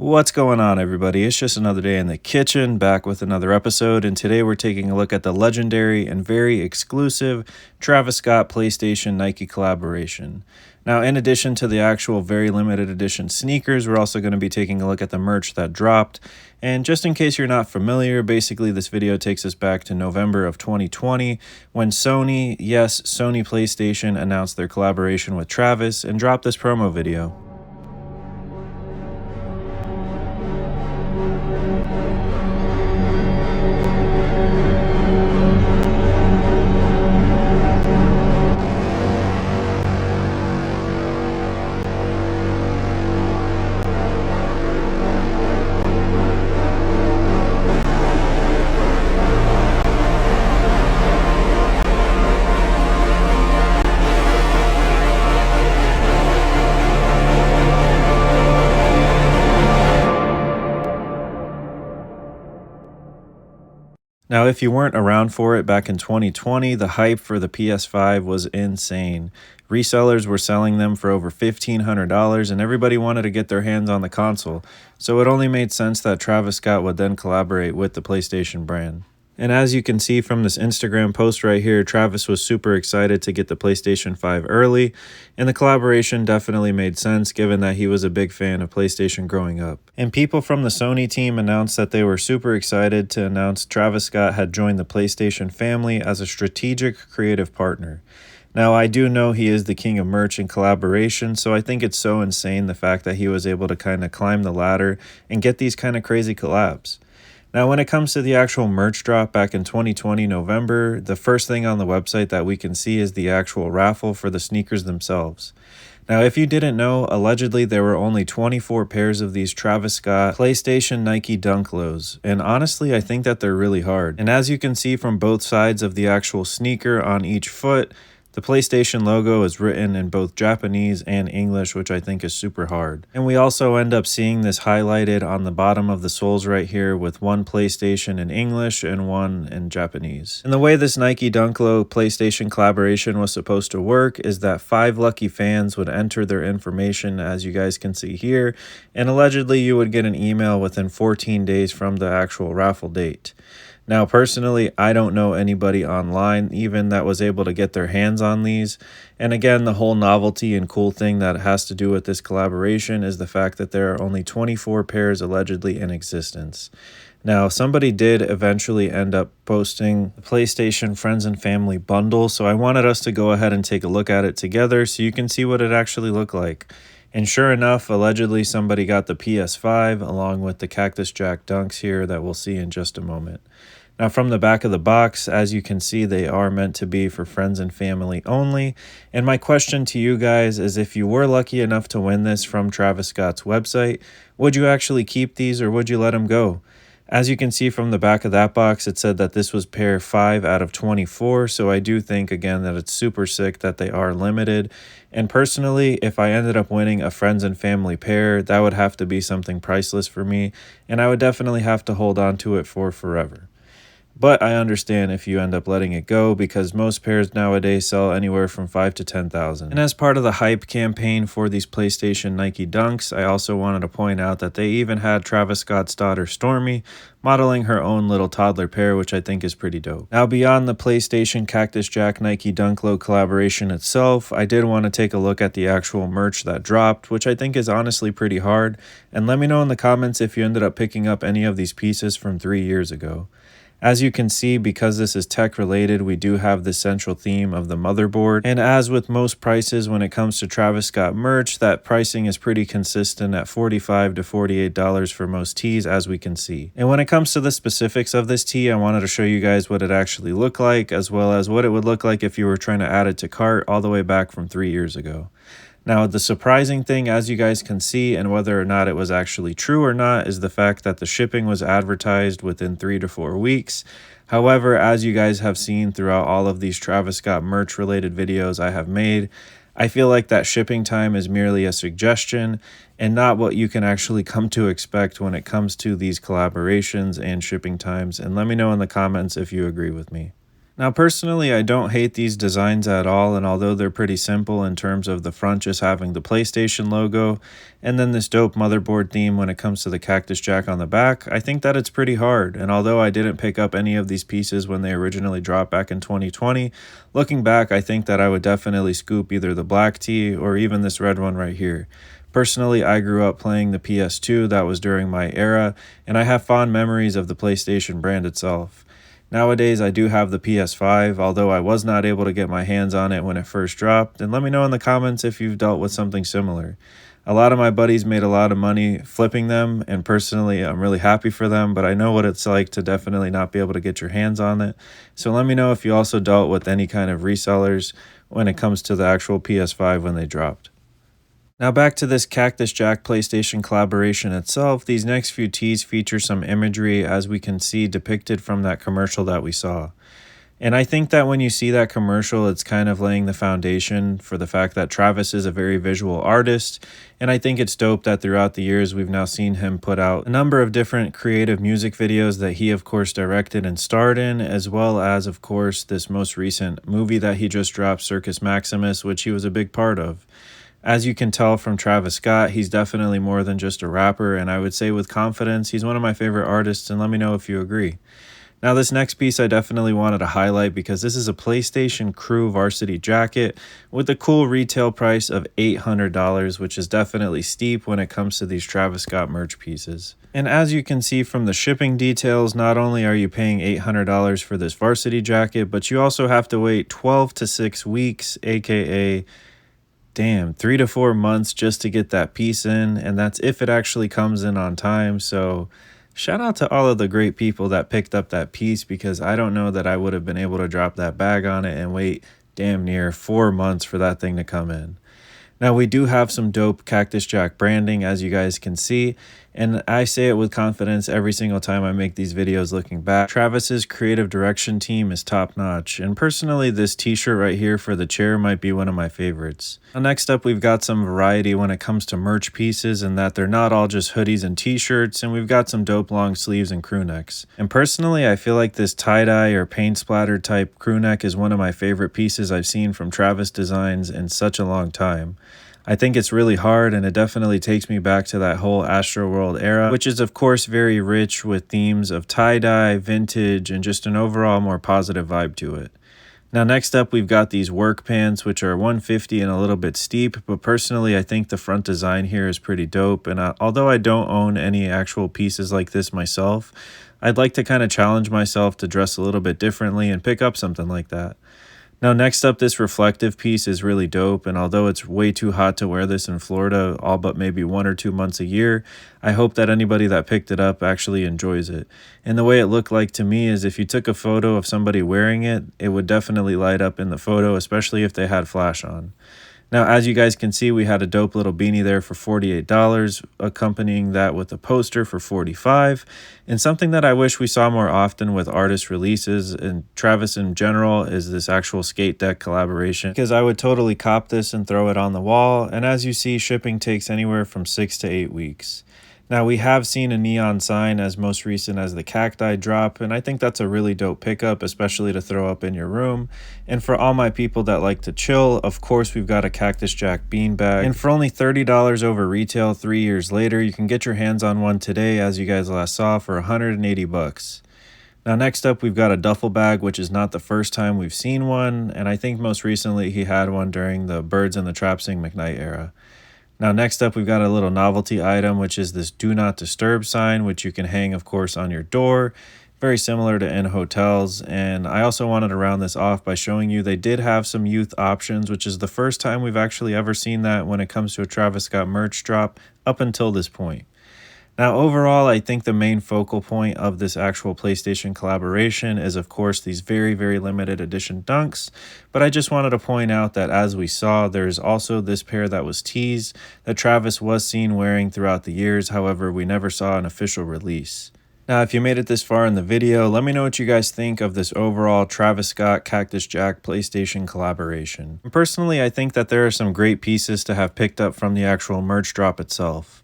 What's going on, everybody? It's just another day in the kitchen, back with another episode, and today we're taking a look at the legendary and very exclusive Travis Scott PlayStation Nike collaboration. Now, in addition to the actual very limited edition sneakers, we're also going to be taking a look at the merch that dropped. And just in case you're not familiar, basically this video takes us back to November of 2020 when Sony, yes, Sony PlayStation, announced their collaboration with Travis and dropped this promo video. Now, if you weren't around for it back in 2020, the hype for the PS5 was insane. Resellers were selling them for over $1,500 and everybody wanted to get their hands on the console, so it only made sense that Travis Scott would then collaborate with the PlayStation brand. And as you can see from this Instagram post right here, Travis was super excited to get the PlayStation 5 early, and the collaboration definitely made sense given that he was a big fan of PlayStation growing up. And people from the Sony team announced that they were super excited to announce Travis Scott had joined the PlayStation family as a strategic creative partner. Now, I do know he is the king of merch and collaboration, so I think it's so insane the fact that he was able to kind of climb the ladder and get these kind of crazy collabs. Now, when it comes to the actual merch drop back in 2020 November, the first thing on the website that we can see is the actual raffle for the sneakers themselves. Now, if you didn't know, allegedly there were only 24 pairs of these Travis Scott PlayStation Nike Dunk Lows, and honestly I think that they're really hard. And as you can see from both sides of the actual sneaker on each foot, the PlayStation logo is written in both Japanese and English, which I think is super hard. And we also end up seeing this highlighted on the bottom of the soles right here with one PlayStation in English and one in Japanese. And the way this Nike Dunk Low PlayStation collaboration was supposed to work is that 5 lucky fans would enter their information, as you guys can see here, and allegedly you would get an email within 14 days from the actual raffle date. Now, personally, I don't know anybody online even that was able to get their hands on these. And again, the whole novelty and cool thing that has to do with this collaboration is the fact that there are only 24 pairs allegedly in existence. Now, somebody did eventually end up posting the PlayStation Friends and Family bundle, so I wanted us to go ahead and take a look at it together so you can see what it actually looked like. And sure enough, allegedly somebody got the PS5 along with the Cactus Jack dunks here that we'll see in just a moment. Now, from the back of the box, as you can see, they are meant to be for friends and family only. And my question to you guys is, if you were lucky enough to win this from Travis Scott's website, would you actually keep these or would you let them go? As you can see from the back of that box, it said that this was pair 5 out of 24, so I do think, again, that it's super sick that they are limited. And personally, if I ended up winning a friends and family pair, that would have to be something priceless for me, and I would definitely have to hold on to it for forever. But I understand if you end up letting it go because most pairs nowadays sell anywhere from $5,000 to $10,000. And as part of the hype campaign for these PlayStation Nike Dunks, I also wanted to point out that they even had Travis Scott's daughter Stormy modeling her own little toddler pair, which I think is pretty dope. Now, beyond the PlayStation Cactus Jack Nike Dunk Low collaboration itself, I did want to take a look at the actual merch that dropped, which I think is honestly pretty hard. And let me know in the comments if you ended up picking up any of these pieces from 3 years ago. As you can see, because this is tech related, we do have the central theme of the motherboard. And as with most prices when it comes to Travis Scott merch, that pricing is pretty consistent at $45 to $48 for most tees, as we can see. And when it comes to the specifics of this tee, I wanted to show you guys what it actually looked like, as well as what it would look like if you were trying to add it to cart all the way back from 3 years ago. Now, the surprising thing, as you guys can see, and whether or not it was actually true or not, is the fact that the shipping was advertised within 3 to 4 weeks. However, as you guys have seen throughout all of these Travis Scott merch related videos I have made, I feel like that shipping time is merely a suggestion and not what you can actually come to expect when it comes to these collaborations and shipping times. And let me know in the comments if you agree with me. Now, personally, I don't hate these designs at all, and although they're pretty simple in terms of the front just having the PlayStation logo, and then this dope motherboard theme when it comes to the Cactus Jack on the back, I think that it's pretty hard. And although I didn't pick up any of these pieces when they originally dropped back in 2020, looking back, I think that I would definitely scoop either the black tee or even this red one right here. Personally, I grew up playing the PS2, that was during my era, and I have fond memories of the PlayStation brand itself. Nowadays, I do have the PS5, although I was not able to get my hands on it when it first dropped, and let me know in the comments if you've dealt with something similar. A lot of my buddies made a lot of money flipping them, and personally, I'm really happy for them, but I know what it's like to definitely not be able to get your hands on it. So let me know if you also dealt with any kind of resellers when it comes to the actual PS5 when they dropped. Now back to this Cactus Jack PlayStation collaboration itself, these next few tees feature some imagery as we can see depicted from that commercial that we saw. And I think that when you see that commercial, it's kind of laying the foundation for the fact that Travis is a very visual artist, and I think it's dope that throughout the years we've now seen him put out a number of different creative music videos that he of course directed and starred in, as well as of course this most recent movie that he just dropped, Circus Maximus, which he was a big part of. As you can tell from Travis Scott, he's definitely more than just a rapper, and I would say with confidence, he's one of my favorite artists, and let me know if you agree. Now, this next piece I definitely wanted to highlight because this is a PlayStation Crew varsity jacket with a cool retail price of $800, which is definitely steep when it comes to these Travis Scott merch pieces. And as you can see from the shipping details, not only are you paying $800 for this varsity jacket, but you also have to wait 12 to 6 weeks, aka 3 to 4 months just to get that piece in, and that's if it actually comes in on time. So shout out to all of the great people that picked up that piece, because I don't know that I would have been able to drop that bag on it and wait damn near 4 months for that thing to come in. Now, we do have some dope Cactus Jack branding, as you guys can see, and I say it with confidence every single time I make these videos looking back. Travis's creative direction team is top notch, and personally, this t-shirt right here for the chair might be one of my favorites. Now, next up, we've got some variety when it comes to merch pieces, and that they're not all just hoodies and t-shirts, and we've got some dope long sleeves and crew necks. And personally, I feel like this tie-dye or paint splatter type crew neck is one of my favorite pieces I've seen from Travis Designs in such a long time. I think it's really hard, and it definitely takes me back to that whole Astroworld era, which is of course very rich with themes of tie-dye, vintage, and just an overall more positive vibe to it. Now next up, we've got these work pants, which are $150 and a little bit steep, but personally I think the front design here is pretty dope, and although I don't own any actual pieces like this myself, I'd like to kind of challenge myself to dress a little bit differently and pick up something like that. Now next up, this reflective piece is really dope, and although it's way too hot to wear this in Florida all but maybe 1 or 2 months a year, I hope that anybody that picked it up actually enjoys it. And the way it looked like to me is if you took a photo of somebody wearing it, it would definitely light up in the photo, especially if they had flash on. Now, as you guys can see, we had a dope little beanie there for $48, accompanying that with a poster for $45, and something that I wish we saw more often with artist releases and Travis in general is this actual skate deck collaboration, because I would totally cop this and throw it on the wall, and as you see, shipping takes anywhere from 6 to 8 weeks. Now, we have seen a neon sign as most recent as the cacti drop, and I think that's a really dope pickup, especially to throw up in your room. And for all my people that like to chill, of course, we've got a Cactus Jack beanbag. And for only $30 over retail 3 years later, you can get your hands on one today, as you guys last saw, for $180. Now, next up, we've got a duffel bag, which is not the first time we've seen one, and I think most recently he had one during the Birds in the Trap Sing McKnight era. Now next up, we've got a little novelty item, which is this do not disturb sign, which you can hang, of course, on your door. Very similar to in hotels. And I also wanted to round this off by showing you they did have some youth options, which is the first time we've actually ever seen that when it comes to a Travis Scott merch drop up until this point. Now, overall, I think the main focal point of this actual PlayStation collaboration is, of course, these very, very limited edition dunks. But I just wanted to point out that, as we saw, there's also this pair that was teased that Travis was seen wearing throughout the years. However, we never saw an official release. Now, if you made it this far in the video, let me know what you guys think of this overall Travis Scott Cactus Jack PlayStation collaboration. And personally, I think that there are some great pieces to have picked up from the actual merch drop itself.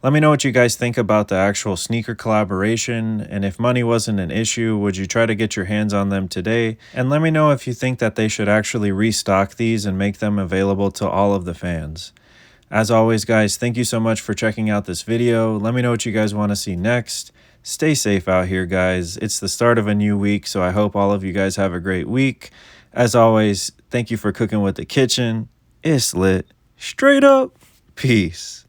Let me know what you guys think about the actual sneaker collaboration, and if money wasn't an issue, would you try to get your hands on them today? And let me know if you think that they should actually restock these and make them available to all of the fans. As always, guys, thank you so much for checking out this video. Let me know what you guys want to see next. Stay safe out here, guys. It's the start of a new week, so I hope all of you guys have a great week. As always, thank you for cooking with the kitchen. It's lit. Straight up. Peace.